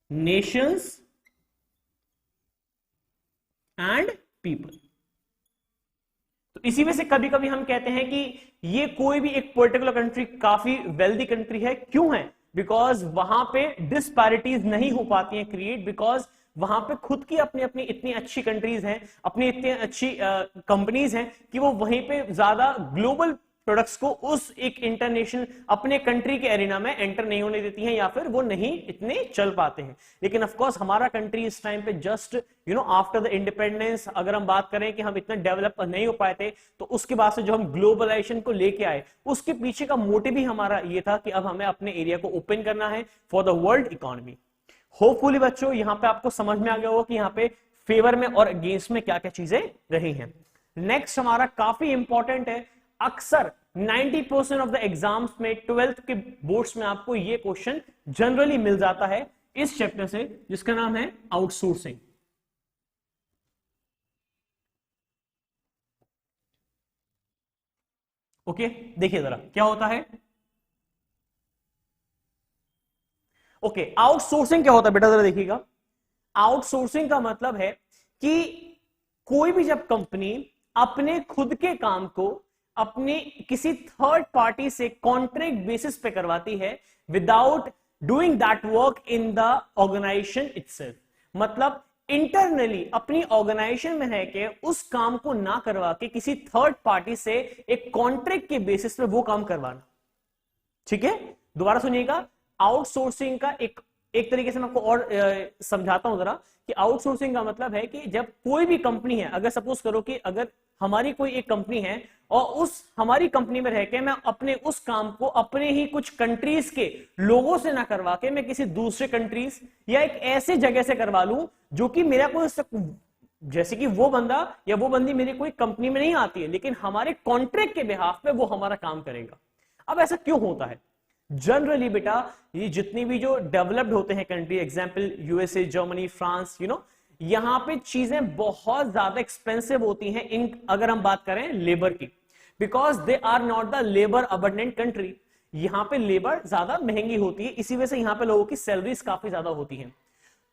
nations and people. तो इसी में से कभी कभी हम कहते हैं कि ये कोई भी एक पर्टिकुलर कंट्री काफी वेल्दी कंट्री है। क्यों है? बिकॉज वहां पे डिस्पैरिटीज नहीं हो पाती हैं क्रिएट, बिकॉज वहां पे खुद की अपनी अपनी इतनी अच्छी कंट्रीज हैं, अपनी इतनी अच्छी कंपनीज हैं कि वो वहीं पे ज्यादा ग्लोबल प्रोडक्ट्स को उस एक इंटरनेशनल अपने कंट्री के एरिना में एंटर नहीं होने देती हैं या फिर वो नहीं इतने चल पाते हैं। लेकिन ऑफ कोर्स हमारा कंट्री इस टाइम पे जस्ट आफ्टर द इंडिपेंडेंस अगर हम बात करें कि हम इतना डेवलप नहीं हो पाए थे, तो उसके बाद से जो हम ग्लोबलाइजेशन को लेके आए उसके पीछे का मोटिव ही हमारा ये था कि अब हमें अपने एरिया को ओपन करना है for the world economy. Hopefully बच्चों यहां पे आपको समझ में आ गया होगा कि यहाँ पे फेवर में और अगेंस्ट में क्या क्या चीजें रही हैं। नेक्स्ट हमारा काफी इंपॉर्टेंट है, अक्सर 90% ऑफ द एग्जाम्स में 12th के बोर्ड्स में आपको ये क्वेश्चन जनरली मिल जाता है इस चैप्टर से, जिसका नाम है आउटसोर्सिंग। ओके देखिए जरा क्या होता है। ओके आउटसोर्सिंग क्या होता है बेटा, जरा देखिएगा। आउटसोर्सिंग का मतलब है कि कोई भी जब कंपनी अपने खुद के काम को अपने किसी थर्ड पार्टी से कॉन्ट्रैक्ट बेसिस पे करवाती है without doing that work in the organisation itself, मतलब इंटरनली अपनी ऑर्गेनाइजेशन में है कि उस काम को ना करवा के किसी थर्ड पार्टी से एक कॉन्ट्रैक्ट के बेसिस पे वो काम करवाना। ठीक है, दोबारा सुनिएगा। आउटसोर्सिंग का एक तरीके से मैं आपको और समझाता हूं जरा कि आउटसोर्सिंग का मतलब है कि जब कोई भी कंपनी है, अगर सपोज करो कि अगर हमारी कोई एक कंपनी है और उस हमारी कंपनी में रह के मैं अपने उस काम को अपने ही कुछ कंट्रीज के लोगों से ना करवा के मैं किसी दूसरे कंट्रीज या एक ऐसे जगह से करवा लूं जो कि मेरा कोई, जैसे कि वो बंदा या वो बंदी मेरी कोई कंपनी में नहीं आती है लेकिन हमारे कॉन्ट्रैक्ट के बिहाफ पे वो हमारा काम करेगा। अब ऐसा क्यों होता है? जनरली बेटा ये जितनी भी जो डेवलप्ड होते हैं country, example USA, Germany, France, यहां पे चीजें बहुत ज्यादा एक्सपेंसिव होती हैं इन अगर हम बात करें लेबर की, because they are not the labour abundant country. यहां पे लेबर ज्यादा महंगी होती है, इसी वजह से यहां पे लोगों की सैलरीज काफी ज्यादा होती हैं।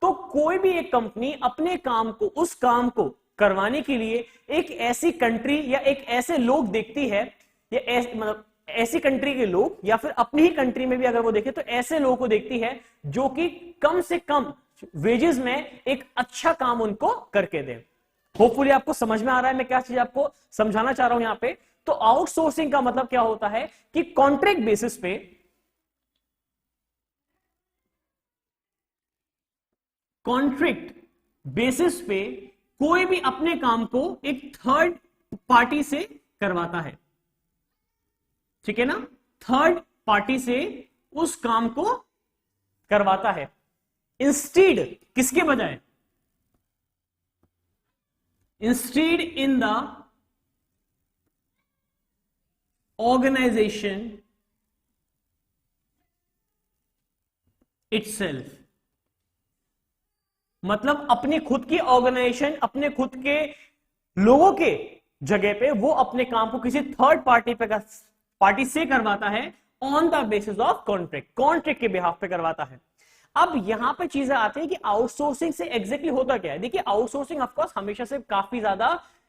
तो कोई भी एक कंपनी अपने काम को, उस काम को करवाने के लिए एक ऐसी कंट्री या एक ऐसे लोग देखती है, या मतलब ऐसी कंट्री के लोग या फिर अपनी ही कंट्री में भी अगर वो देखे तो ऐसे लोगों को देखती है जो कि कम से कम वेजेस में एक अच्छा काम उनको करके दे। होपफुली आपको समझ में आ रहा है मैं क्या चीज आपको समझाना चाह रहा हूं यहां पे। तो आउटसोर्सिंग का मतलब क्या होता है कि कॉन्ट्रैक्ट बेसिस पे, कॉन्ट्रैक्ट बेसिस पे कोई भी अपने काम को एक थर्ड पार्टी से करवाता है। ठीक है ना, थर्ड पार्टी से उस काम को करवाता है। इंस्टीड किसके बजाय, instead in the organisation itself, मतलब अपनी खुद की ऑर्गेनाइजेशन, अपने खुद के लोगों के जगह पे वो अपने काम को किसी थर्ड पार्टी से करवाता है on the basis of contract, contract के बिहाफ पे करवाता है। अब यहां पे चीजें आती हैं कि आउटसोर्सिंग से एग्जैक्टली होता क्या है। देखिए आउटसोर्सिंग ऑफ कोर्स हमेशा से काफी ज्यादा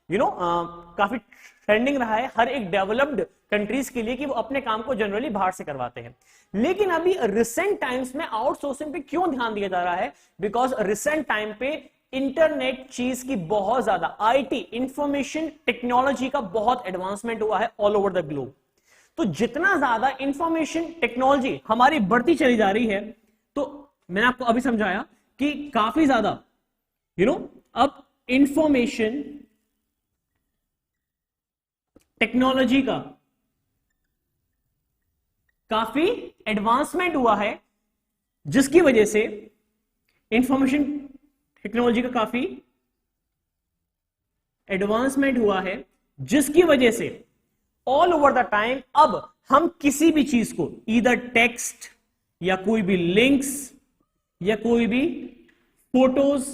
काफी ट्रेंडिंग रहा है हर एक डेवलप्ड कंट्रीज के लिए कि वो अपने काम को जनरली बाहर से करवाते हैं। लेकिन अभी रिसेंट टाइम्स में आउटसोर्सिंग पे क्यों ध्यान दिया जा रहा है? बिकॉज रिसेंट टाइम पे इंटरनेट चीज की बहुत ज्यादा, आईटी इंफॉर्मेशन टेक्नोलॉजी का बहुत एडवांसमेंट हुआ है ऑल ओवर द ग्लोब। तो जितना ज्यादा इंफॉर्मेशन टेक्नोलॉजी हमारी बढ़ती चली जा रही है, तो मैंने आपको अभी समझाया कि काफी ज्यादा अब इंफॉर्मेशन टेक्नोलॉजी का काफी एडवांसमेंट हुआ है, जिसकी वजह से इंफॉर्मेशन टेक्नोलॉजी का काफी एडवांसमेंट हुआ है, जिसकी वजह से ऑल ओवर द टाइम अब हम किसी भी चीज को ईदर टेक्स्ट या कोई भी लिंक्स या कोई भी फोटोज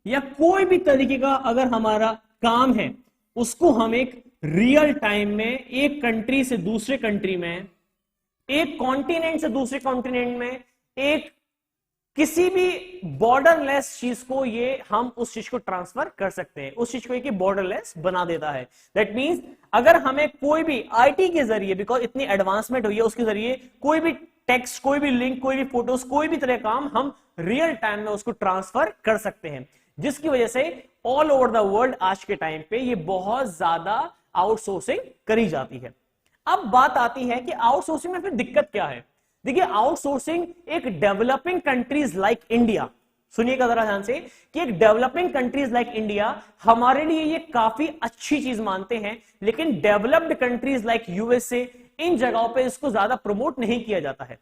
या कोई भी तरीके का अगर हमारा काम है, उसको हम एक रियल टाइम में एक कंट्री से दूसरे कंट्री में, एक कॉन्टिनेंट से दूसरे कॉन्टिनेंट में, एक किसी भी बॉर्डरलेस चीज को ये हम उस चीज को ट्रांसफर कर सकते हैं, उस चीज को एक बॉर्डरलेस बना देता है। दैट मींस अगर हमें कोई भी आईटी के जरिए, बिकॉज इतनी एडवांसमेंट हुई है, उसके जरिए कोई भी टेक्स्ट, कोई भी लिंक, कोई भी फोटोज, कोई भी तरह काम हम रियल टाइम में उसको ट्रांसफर कर सकते हैं, जिसकी वजह से ऑल ओवर द वर्ल्ड आज के टाइम पे ये बहुत ज्यादा आउटसोर्सिंग करी जाती है। अब बात आती है कि आउटसोर्सिंग में फिर दिक्कत क्या है। देखिए आउटसोर्सिंग एक डेवलपिंग कंट्रीज लाइक इंडिया, सुनिएगा जरा ध्यान से, कि एक डेवलपिंग कंट्रीज लाइक इंडिया हमारे लिए ये काफी अच्छी चीज मानते हैं, लेकिन डेवलप्ड कंट्रीज लाइक यूएसए इन जगहों पे इसको ज्यादा प्रमोट नहीं किया जाता है।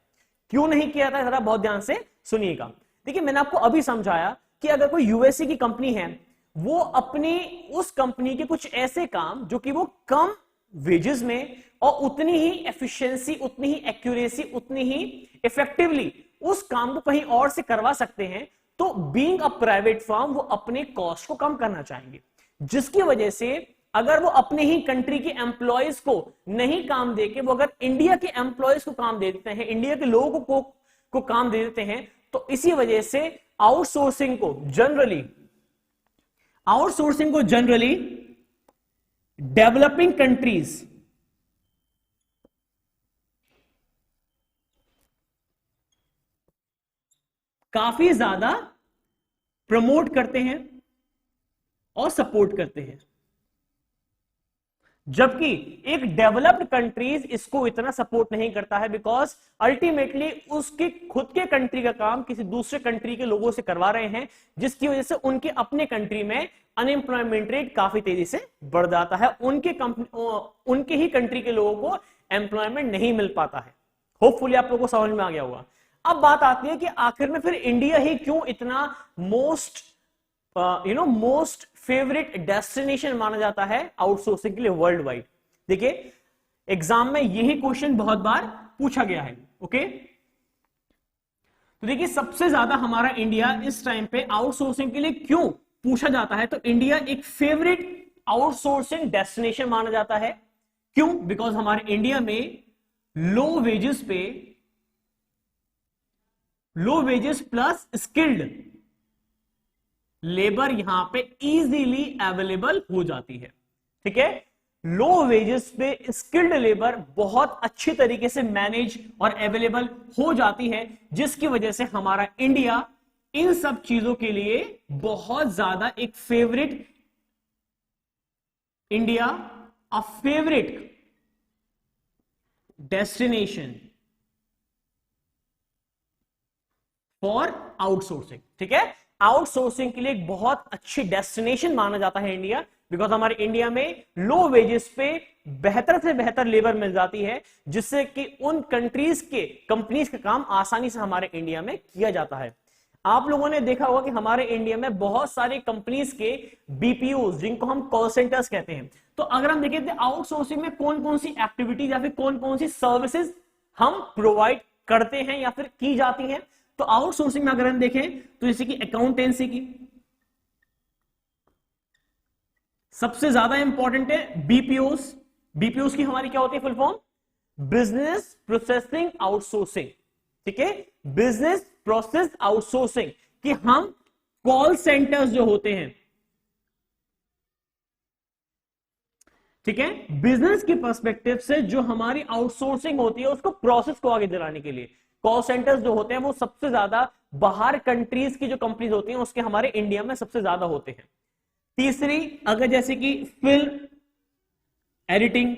क्यों नहीं किया जाता है, जरा बहुत ध्यान से सुनिएगा। देखिए मैंने आपको अभी समझाया कि अगर कोई यूएसए की कंपनी है, वो अपनी उस कंपनी के कुछ ऐसे काम जो कि वो कम वेजेस में और उतनी ही एफिशिएंसी, उतनी ही एक्यूरेसी, उतनी ही इफेक्टिवली उस काम को कहीं और से करवा सकते हैं, तो बीइंग अ प्राइवेट फर्म वो अपने कॉस्ट को कम करना चाहेंगे, जिसकी वजह से अगर वो अपने ही कंट्री के एम्प्लॉयज को नहीं काम देके वो अगर इंडिया के एम्प्लॉयज को काम दे देते हैं, इंडिया के लोगों को काम दे देते हैं, तो इसी वजह से आउटसोर्सिंग को जनरली डेवलपिंग कंट्रीज काफी ज्यादा प्रमोट करते हैं और सपोर्ट करते हैं, जबकि एक डेवलप्ड कंट्रीज इसको इतना सपोर्ट नहीं करता है, बिकॉज अल्टीमेटली उसके खुद के कंट्री का काम किसी दूसरे कंट्री के लोगों से करवा रहे हैं, जिसकी वजह से उनके अपने कंट्री में अनएम्प्लॉयमेंट रेट काफी तेजी से बढ़ जाता है, उनके ही कंट्री के लोगों को एम्प्लॉयमेंट नहीं मिल पाता है। होपफुली आप लोगों को समझ में आ गया होगा। अब बात आती है कि आखिर में फिर इंडिया ही क्यों इतना मोस्ट फेवरेट डेस्टिनेशन माना जाता है आउटसोर्सिंग के लिए वर्ल्ड वाइड। देखिए एग्जाम में यही क्वेश्चन बहुत बार पूछा गया है। ओके, तो देखिए सबसे ज्यादा हमारा इंडिया इस टाइम पे आउटसोर्सिंग के लिए क्यों पूछा जाता है, तो इंडिया एक फेवरेट आउटसोर्सिंग डेस्टिनेशन माना जाता है। क्यों? बिकॉज हमारे इंडिया में low wages plus skilled labour यहां पे इजीली अवेलेबल हो जाती है। ठीक है, लो वेजेस पे स्किल्ड लेबर बहुत अच्छी तरीके से मैनेज और अवेलेबल हो जाती है, जिसकी वजह से हमारा इंडिया इन सब चीजों के लिए बहुत ज्यादा एक फेवरेट डेस्टिनेशन फॉर आउटसोर्सिंग। ठीक है, आउटसोर्सिंग के लिए एक बहुत अच्छी डेस्टिनेशन माना जाता है इंडिया, बिकॉज हमारे इंडिया में लो वेजेस पे बेहतर से बेहतर लेबर मिल जाती है, जिससे कि उन कंपनीज का काम आसानी से हमारे इंडिया में किया जाता है। आप लोगों ने देखा होगा कि हमारे इंडिया में बहुत सारी कंपनीज के बीपीओ, जिनको हम कॉल सेंटर्स कहते हैं, तो अगर हम देखें आउटसोर्सिंग में कौन कौन सी एक्टिविटीज या फिर कौन कौन सी सर्विसेज हम प्रोवाइड करते हैं या फिर की जाती हैं, तो आउटसोर्सिंग में अगर हम देखें तो जैसे कि अकाउंटेंसी की सबसे ज्यादा इंपॉर्टेंट है बीपीओस की हमारी क्या होती है full form? Business processing outsourcing. ठीक है, बिजनेस प्रोसेस आउटसोर्सिंग, कि हम कॉल सेंटर्स जो होते हैं, ठीक है, बिजनेस के पर्सपेक्टिव से जो हमारी आउटसोर्सिंग होती है उसको प्रोसेस को आगे दिलाने के लिए कॉल सेंटर्स जो होते हैं वो सबसे ज्यादा बाहर कंट्रीज की जो कंपनीज होती हैं उसके हमारे इंडिया में सबसे ज्यादा होते हैं। तीसरी, अगर जैसे कि फिल्म एडिटिंग,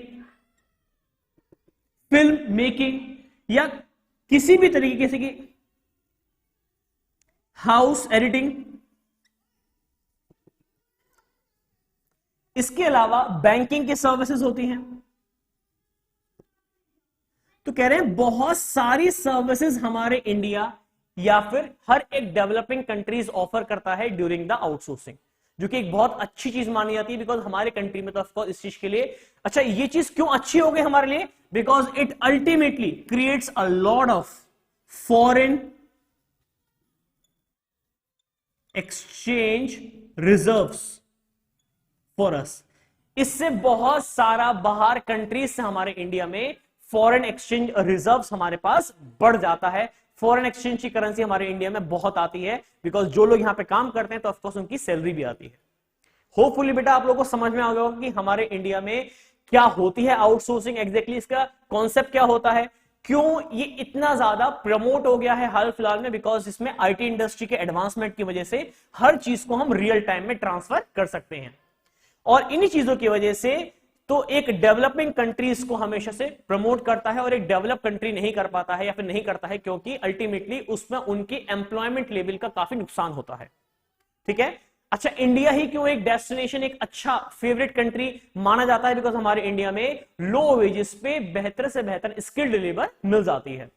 फिल्म मेकिंग या किसी भी तरीके से की हाउस एडिटिंग, इसके अलावा बैंकिंग की सर्विसेज होती हैं। तो कह रहे हैं बहुत सारी सर्विसेज हमारे इंडिया या फिर हर एक डेवलपिंग कंट्रीज ऑफर करता है ड्यूरिंग द आउटसोर्सिंग, जो कि एक बहुत अच्छी चीज मानी जाती है, बिकॉज हमारे कंट्री में तो ऑफकोर्स इस चीज के लिए, अच्छा ये चीज क्यों अच्छी हो गई हमारे लिए? Because it ultimately creates a lot of foreign exchange reserves for us. इससे बहुत सारा बाहर कंट्रीज से हमारे इंडिया में फॉरेन एक्सचेंज रिजर्व्स हमारे पास बढ़ जाता है। फॉरेन एक्सचेंज की करेंसी हमारे इंडिया में बहुत आती है, बिकॉज जो लोग यहां पे काम करते हैं तो ऑफकोर्स उनकी सैलरी भी आती है। होपफुली बेटा आप लोगों को समझ में आ गया होगा कि हमारे इंडिया में क्या होती है आउटसोर्सिंग, एग्जैक्टली इसका कॉन्सेप्ट क्या होता है, क्यों ये इतना ज्यादा प्रमोट हो गया है हाल फिलहाल में, बिकॉज इसमें आईटी इंडस्ट्री के एडवांसमेंट की वजह से हर चीज को हम रियल टाइम में ट्रांसफर कर सकते हैं, और इन्हीं चीजों की वजह से तो एक डेवलपिंग कंट्रीज को हमेशा से प्रमोट करता है और एक डेवलप कंट्री नहीं कर पाता है या फिर नहीं करता है, क्योंकि अल्टीमेटली उसमें उनकी एम्प्लॉयमेंट लेवल का काफी नुकसान होता है। ठीक है। अच्छा, इंडिया ही क्यों एक डेस्टिनेशन, एक अच्छा फेवरेट कंट्री माना जाता है? बिकॉज हमारे इंडिया में लो वेजेस पे बेहतर से बेहतर स्किल्ड लेबर मिल जाती है।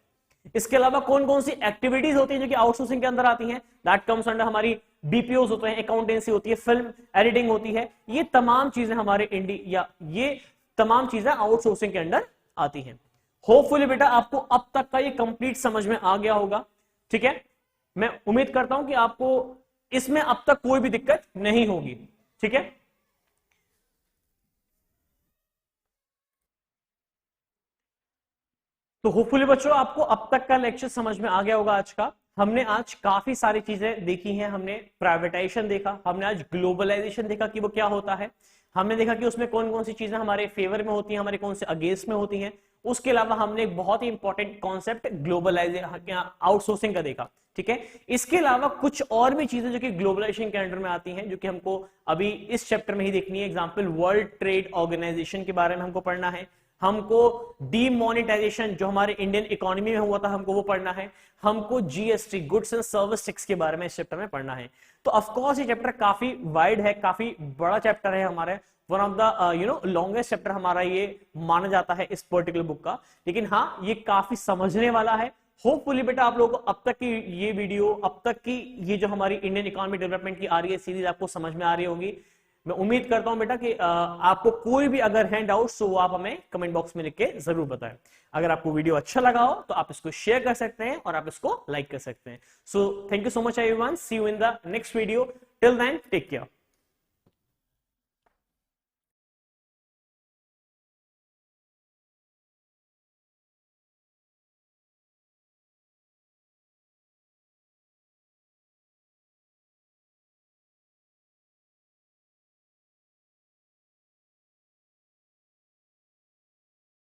इसके अलावा कौन कौन सी एक्टिविटीज होती हैं जो कि आउटसोर्सिंग के अंदर आती हैं? दैट कम्स अंडर हमारी बीपीओ होते हैं, अकाउंटेंसी होती है, फिल्म एडिटिंग होती है। ये तमाम चीजें हमारे इंडिया, ये तमाम चीजें आउटसोर्सिंग के अंडर आती हैं। होपफुली बेटा आपको अब तक का ये कंप्लीट समझ में आ गया होगा। ठीक है, मैं उम्मीद करता हूं कि आपको इसमें अब तक कोई भी दिक्कत नहीं होगी। ठीक है, तो होपफुली बच्चों आपको अब तक का लेक्चर समझ में आ गया होगा। आज का हमने आज काफी सारी चीजें देखी हैं। हमने प्राइवेटाइजेशन देखा, हमने आज ग्लोबलाइजेशन देखा कि वो क्या होता है, हमने देखा कि उसमें कौन कौन सी चीजें हमारे फेवर में होती हैं, हमारे कौन से अगेंस्ट में होती हैं। उसके अलावा हमने एक बहुत ही इंपॉर्टेंट कॉन्सेप्ट ग्लोबलाइजेशन, आउटसोर्सिंग का देखा। ठीक है, इसके अलावा कुछ और भी चीजें जो कि ग्लोबलाइजेशन के अंडर में आती हैं, जो कि हमको अभी इस चैप्टर में ही देखनी है। एग्जाम्पल, वर्ल्ड ट्रेड ऑर्गेनाइजेशन के बारे में हमको पढ़ना है, हमको डीमोनेटाइजेशन जो हमारे इंडियन इकोनॉमी में हुआ था हमको वो पढ़ना है, हमको GST, goods and service tax के बारे में इस चैप्टर में पढ़ना है। तो ऑफ कोर्स ये चैप्टर काफी वाइड है, काफी बड़ा चैप्टर है हमारे, one of the longest chapter हमारा ये माना जाता है इस पर्टिकुलर बुक का। लेकिन हाँ, ये काफी समझने वाला है। होपफुली बेटा आप लोगों को अब तक की ये वीडियो, अब तक की ये जो हमारी इंडियन इकोनॉमिक डेवलपमेंट की आ रही है सीरीज, आपको समझ में आ रही होगी। मैं उम्मीद करता हूं बेटा कि आपको कोई भी अगर है डाउट तो वो आप हमें कमेंट बॉक्स में लिख के जरूर बताएं। अगर आपको वीडियो अच्छा लगा हो तो आप इसको शेयर कर सकते हैं और आप इसको लाइक कर सकते हैं। So thank you so much everyone, see you in the next video. Till then take care.